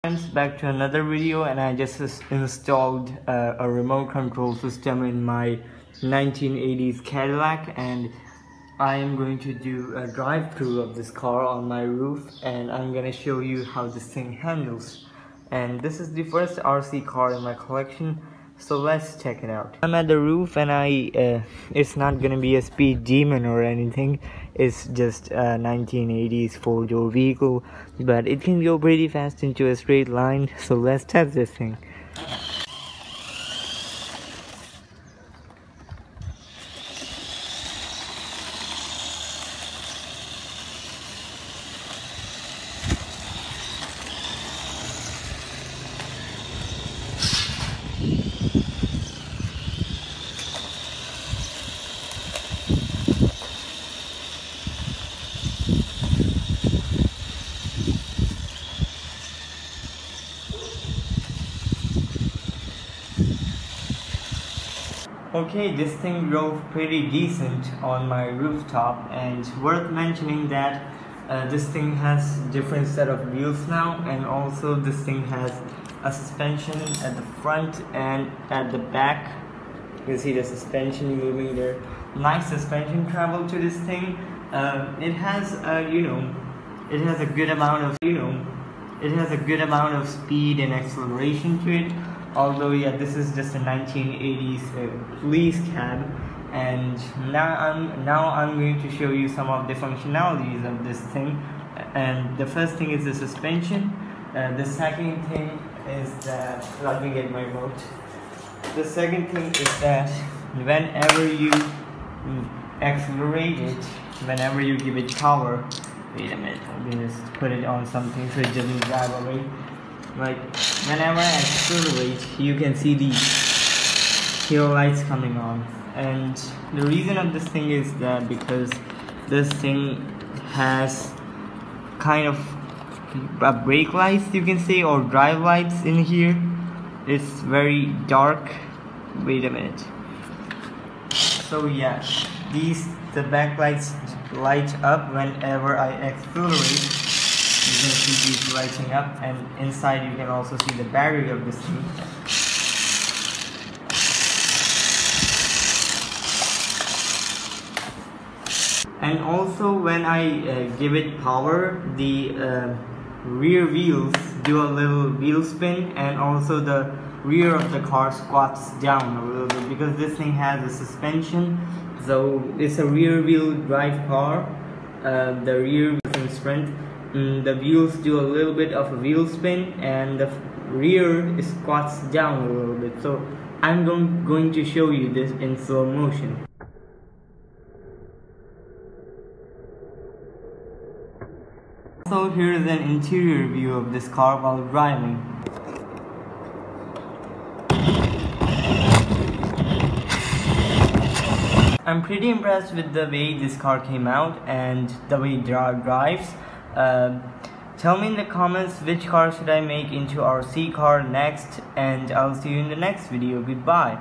Friends, back to another video, and I just installed a remote control system in my 1980s Cadillac, and I am going to do a drive-through of this car on my roof, and I'm gonna show you how this thing handles. And this is the first RC car in my collection, so let's check it out. I'm at the roof, and it's not gonna be a speed demon or anything. It's just a 1980s four-door vehicle, but it can go pretty fast into a straight line, so let's test this thing. Okay, this thing drove pretty decent on my rooftop, and worth mentioning that this thing has different set of wheels now, and also this thing has a suspension at the front and at the back. You can see the suspension moving there. Nice suspension travel to this thing. It has it has a good amount of speed and acceleration to it. Although yeah, this is just a 1980s police cab, and now I'm going to show you some of the functionalities of this thing. And the first thing is the suspension. The second thing is that, let me get my remote. The second thing is that whenever you accelerate it, whenever you give it power, wait a minute, let me just put it on something so it doesn't drive away. Like whenever I accelerate, you can see the tail lights coming on, and the reason of this thing is that because this thing has kind of brake lights, you can say, or drive lights in here. It's very dark. Wait a minute. So yeah, the back lights light up whenever I accelerate. You can see these lighting up, and inside you can also see the battery of this thing. And also when I give it power, the rear wheels do a little wheel spin, and also the rear of the car squats down a little bit because this thing has a suspension. So it's a rear wheel drive car. The rear wheel strength. The wheels do a little bit of a wheel spin, and the rear squats down a little bit. So I'm going to show you this in slow motion. So here is an interior view of this car while driving. I'm pretty impressed with the way this car came out and the way it drives. Tell me in the comments which car should I make into RC car next, and I'll see you in the next video. Goodbye.